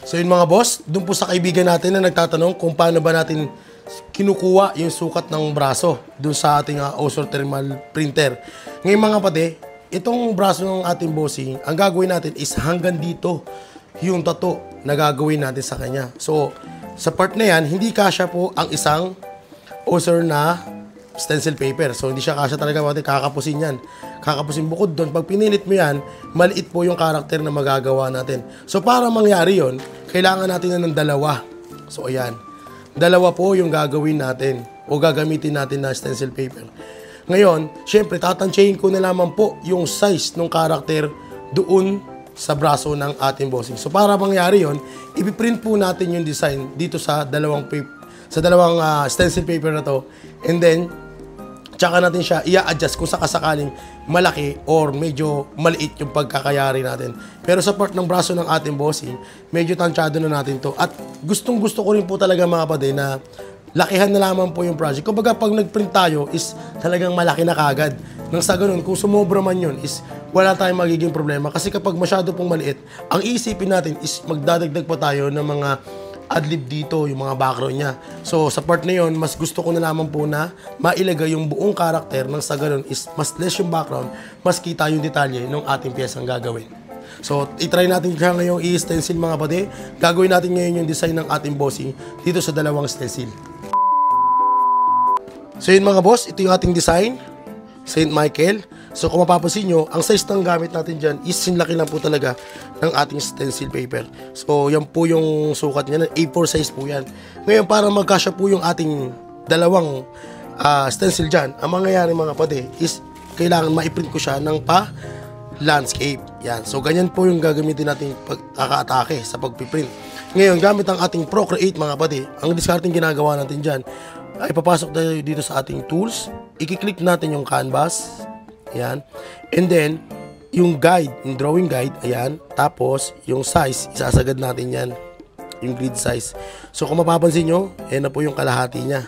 So yun mga boss, dun po sa kaibigan natin na nagtatanong kung paano ba natin kinukuha yung sukat ng braso dun sa ating Ozor Thermal Printer. Ngayon mga pati, itong braso ng ating bossing, ang gagawin natin is hanggang dito yung tattoo na gagawin natin sa kanya. So sa part na yan, hindi kasya po ang isang Ozor na stencil paper. So hindi siya kasya talaga, kakapusin yan. Kakapusin bukod doon. Pag pinilit mo yan, maliit po yung karakter na magagawa natin. So para mangyari yon, kailangan natin na ng dalawa. So ayan, dalawa po yung gagawin natin o gagamitin natin na stencil paper. Ngayon, syempre tatansyahin ko na lamang po yung size ng karakter doon sa braso ng ating bossing. So para mangyari yon, ipiprint po natin yung design dito sa dalawang stencil paper na to, and then tsaka natin siya i-adjust kung sakasakaling malaki or medyo maliit yung pagkakayari natin. Pero sa part ng braso ng ating bossing, medyo tansyado na natin to. At gustong gusto ko rin po talaga mga kapatid na lakihan na lamang po yung project. Kumbaga pag nag-print tayo is talagang malaki na kagad. Nang sa ganun, kung sumobra man yun is wala tayong magiging problema. Kasi kapag masyado pong maliit, ang iisipin natin is magdadagdag pa tayo ng mga adlib dito, yung mga background niya. So, sa part na yun, mas gusto ko na lamang po na mailagay yung buong karakter nang sa ganun is mas less yung background, mas kita yung detalye ng ating piyesang gagawin. So, itry natin siya ngayong i-stencil mga pati. Gagawin natin ngayon yung design ng ating bossing dito sa dalawang stencil. So, yun mga boss, ito yung ating design. St. Michael. So kung mapapansin nyo, ang size ng gamit natin dyan is sinlaki lang po talaga ng ating stencil paper. So yan po yung sukat niya, A4 size po yan. Ngayon para magkasya po yung ating dalawang stencil dyan, ang mangyayari mga pati is kailangan ma-print ko siya ng pa-landscape. Yan. So ganyan po yung gagamitin natin pagkaka-atake sa pagpiprint. Ngayon gamit ang ating Procreate mga pati, ang discarding ginagawa natin dyan ay papasok tayo dito sa ating tools, i-click natin yung canvas. Ayan. And then, yung guide, yung drawing guide, ayan. Tapos, yung size, isasagad natin yan. Yung grid size. So, kung mapapansin nyo, ayan na po yung kalahati niya.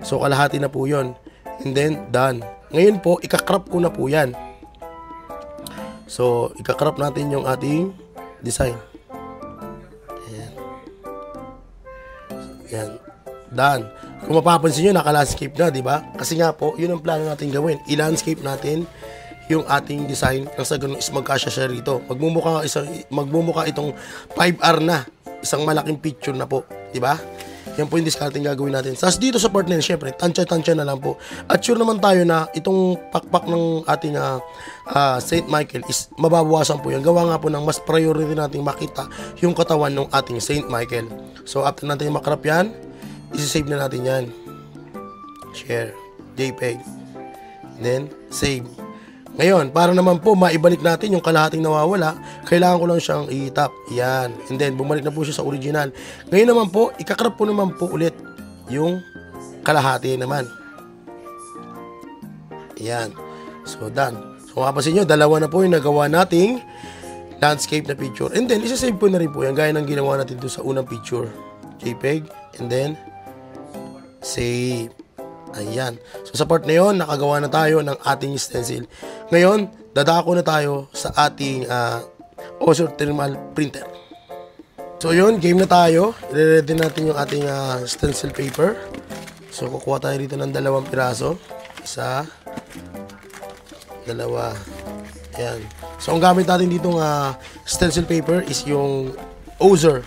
So, kalahati na po yun. And then, done. Ngayon po, ikakrop ko na po yan. So, ikakrop natin yung ating design. Ayan. Ayan. Done. Kung mapapansin nyo, naka-landscape na, di ba? Kasi nga po, yun ang plano natin gawin. I-landscape natin yung ating design nang sa ganun is magkasya siya rito. Magmumukha itong 5R na. Isang malaking picture na po. Di ba? Yan po yung discarding gagawin natin. Tapos dito sa part na yun, syempre, tansya-tansya na lang po. At sure naman tayo na itong pakpak ng ating St. Michael is mababawasan po yan. Gawa nga po ng mas priority natin makita yung katawan ng ating St. Michael. So after natin makrap yan, isi-save na natin yan. Share. JPEG. Then, save. Ngayon, para naman po maibalik natin yung kalahating nawawala, kailangan ko lang siyang i-tap. Yan. And then, bumalik na po siya sa original. Ngayon naman po, ikakrap po naman po ulit yung kalahati naman. Yan. So, done. So, mapapansin nyo, dalawa na po yung nagawa nating landscape na picture. And then, isa-save po na rin po yan, gaya ng ginawa natin doon sa unang picture. JPEG. And then, save. Ayan. So sa part na yun, nakagawa na tayo ng ating stencil. Ngayon, dadako na tayo sa ating Ozor Thermal Printer. So yun, game na tayo. I-ready natin yung ating stencil paper. So kukuha tayo dito ng 2 piraso. Isa, 2. Ayan. So ang gamit natin ditong stencil paper is yung Ozor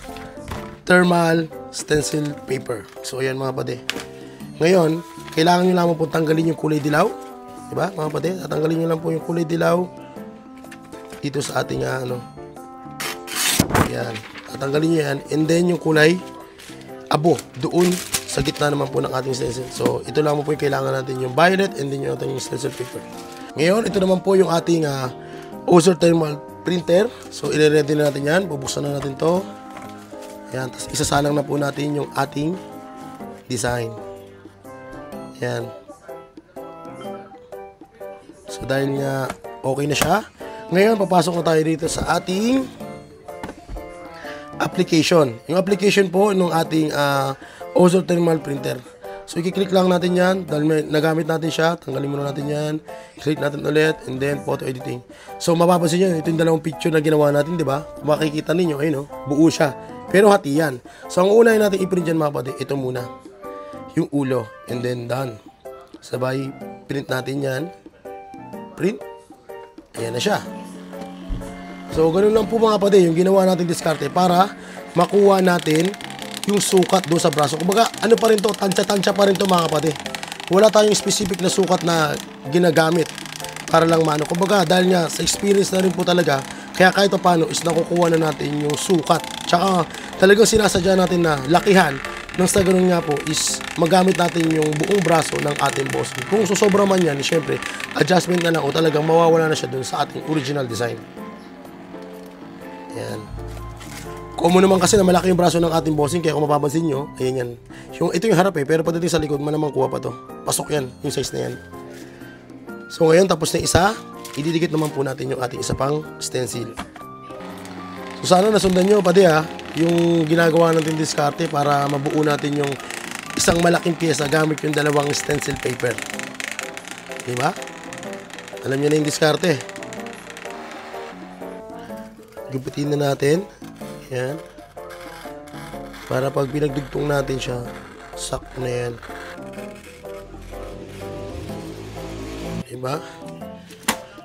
Thermal Stencil Paper. So ayan mga pati. Ngayon, kailangan nyo lamang po tanggalin yung kulay dilaw. Diba mga pati? Tatanggalin nyo lang po yung kulay dilaw dito sa ating Ayan. Tatanggalin nyo yan. And then yung kulay abo doon sa gitna naman po ng ating stencil. So ito lamang po yung kailangan natin, yung violet and then yung ating stencil paper. Ngayon, ito naman po yung ating Ozor Thermal Printer. So i-ready na natin yan. Bubuksan na natin to. Ayan. Tapos isasalang na po natin yung ating design. Ayan. So dahil nga okay na siya, ngayon papasok na tayo dito sa ating application. Yung application po ng ating Ozor Thermal Printer. So i-click lang natin yan dahil nagamit natin siya. Tanggalin muna natin yan. Click natin ulit and then photo editing. So mapapansin nyo, ito yung 2 picture na ginawa natin, di ba? Kung makikita ninyo, ayun, buo siya. Pero hati yan. So ang unahin natin i-print dyan mga kapatid, ito muna. Yung ulo. And then done. Sabay, print natin yan. Print. Ayan na siya. So ganun lang po mga kapatid, yung ginawa natin diskarte para makuha natin yung sukat doon sa braso. Kumbaga, ano pa rin to, tansya-tansya pa rin to mga kapatid. Wala tayong specific na sukat na ginagamit para lang mano. Kumbaga, dahil nga sa experience na rin po talaga, kaya kahit pa paano is nakukuha na natin yung sukat. Tsaka talagang sinasadya natin na lakihan nang sa ganun nga po is magamit natin yung buong braso ng ating boss. Kung susobra man yan, syempre, adjustment na lang o talagang mawawala na siya dun sa ating original design. Yan. Common naman kasi na malaki yung braso ng ating bossing, kaya kung mapapansin nyo, ayan yan. Ito yung harap pero pagdating sa likod, man naman kuha pa to. Pasok yan, yung size na yan. So ngayon, tapos na isa, ididikit naman po natin yung ating isa pang stencil. So sana nasundan nyo, pati yung ginagawa natin diskarte para mabuo natin yung isang malaking pyesa gamit yung dalawang stencil paper. Diba? Alam nyo na yung diskarte. Gupitin na natin. Yan. Para pag pinagdugtong natin siya, sakto na yan. Diba?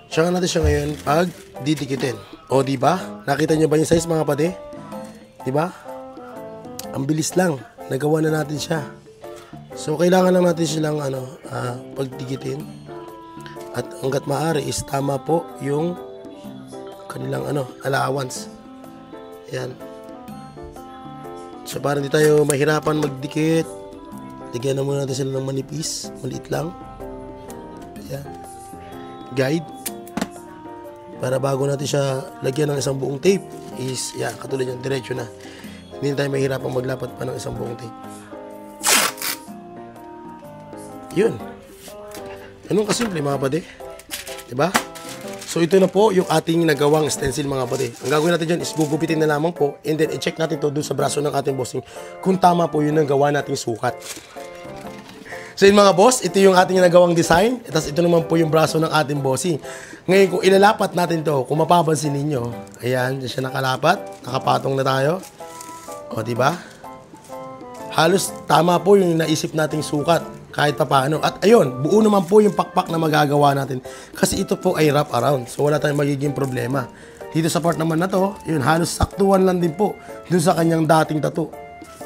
Tsaka natin siya ngayon pag didikitin. O diba? Nakita nyo ba yung size mga pati? Diba? Ang bilis lang. Nagawa na natin siya. So kailangan lang natin silang pagdikitin. At hanggat maaari is tama po yung kanilang allowance. Yan. So para hindi tayo mahirapan magdikit, lagyan na muna natin sila ng manipis. Maliit lang. Yan. Guide. Para bago natin siya lagyan ng isang buong tape is, yan, katulad yan, diretso na. Hindi tayo mahirapan maglapat pa ng isang buong tape. Yun. Ganun kasimple mga pade. Diba? So ito na po yung ating nagawang stencil mga pade. Ang gagawin natin dyan is gugupitin na lamang po and then i-check natin to doon sa braso ng ating bossing kung tama po yun ang gawa nating sukat. So yun mga boss, ito yung ating nagawang design. Tapos ito naman po yung braso ng ating bossing. Ngayon kung ilalapat natin to, kung mapapansin ninyo, ayan, dyan siya nakalapat, nakapatong na tayo. O diba? Halos tama po yung naisip nating sukat kahit pa paano. At ayun, buo naman po yung pakpak na magagawa natin. Kasi ito po ay wrap around. So wala tayong magiging problema. Dito sa part naman na to, yun, halos saktuhan lang din po dun sa kanyang dating tattoo.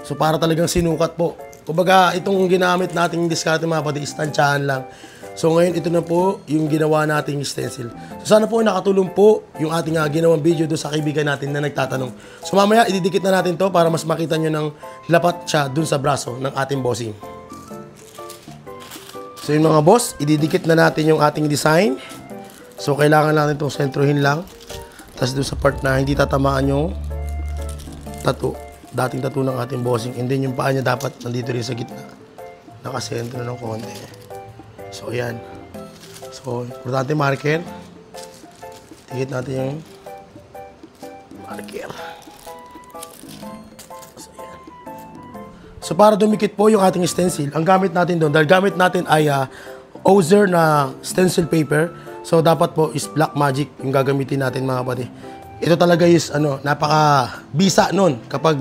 So para talagang sinukat po. Kumbaga, itong ginamit nating diskarte mga pati, istantsahan lang. So ngayon, ito na po yung ginawa nating stencil. So sana po nakatulong po yung ating ginawang video doon sa kaibigan natin na nagtatanong. So mamaya, ididikit na natin to para mas makita nyo ng lapat siya doon sa braso ng ating bossing. So yun mga boss, ididikit na natin yung ating design. So kailangan natin itong sentrohin lang. Tapos doon sa part na hindi tatamaan yung tattoo. Dating tattoo ng ating bossing. And then yung paa niya dapat nandito rin sa gitna. Nakasentro ng konti. So ayan. So importante marker. Tigit natin yung marker. So ayan. So para dumikit po yung ating stencil, ang gamit natin doon, dahil gamit natin ay Ozer na stencil paper. So dapat po is Black Magic yung gagamitin natin mga kapatid. Ito talaga is napaka bisa nun kapag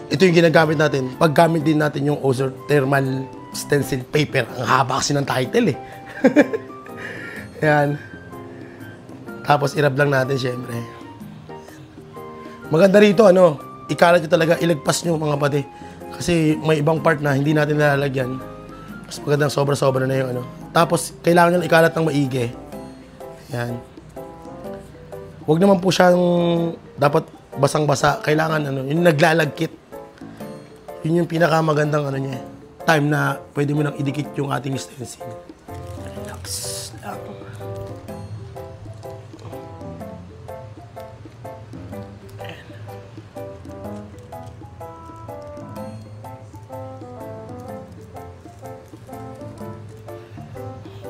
ito yung ginagamit natin. Paggamit din natin yung Ozer Thermal Stencil Paper. Ang haba kasi ng title eh. Ayan. Tapos i-rub lang natin syempre. Maganda rito ikalat nyo talaga, ilagpas nyo mga pati. Kasi may ibang part na hindi natin nalalagyan. Mas magandang sobra-sobra na yung Tapos kailangan nyo ikalat ng maigi. Ayan. Huwag naman po siyang dapat basang-basa. Kailangan yung naglalagkit. Yun yung pinakamagandang niya, time na pwede mo nang idikit yung ating stencil. Relax lang.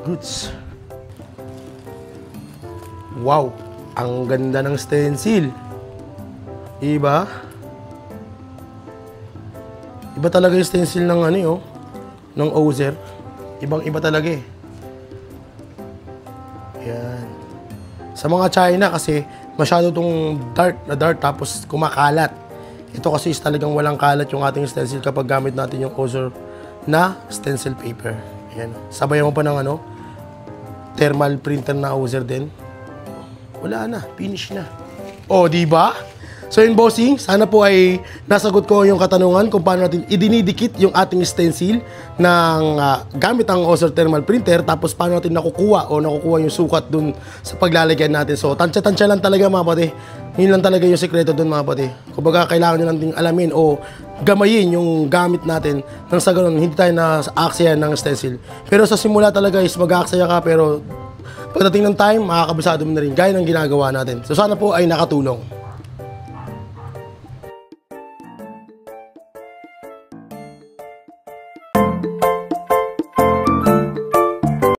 Goods. Wow! Ang ganda ng stencil. Iba? Iba talaga yung stencil ng ng Ozer. Ibang-iba talaga eh. Ayan. Sa mga China kasi masyado tong dark tapos kumakalat. Ito kasi is talagang walang kalat yung ating stencil kapag gamit natin yung Ozor na stencil paper. Ayan. Sabayan mo pa ng thermal printer na Ozor din. Wala na, finish na. Oh, di ba? So yun, bossing, sana po ay nasagot ko yung katanungan kung paano natin idinidikit yung ating stencil ng gamit ang Ozor thermal printer, tapos paano natin nakukuha yung sukat dun sa paglalagyan natin. So tansya-tansya lang talaga mga pati. Yun lang talaga yung sekreto dun mga pati. Kumbaga kailangan nyo lang din alamin o gamayin yung gamit natin nang sa ganun hindi tayo na-aaksaya ng stencil. Pero sa simula talaga is mag-aaksaya ka, pero pagdating ng time, makakabisado mo na rin gaya ng ginagawa natin. So sana po ay nakatulong.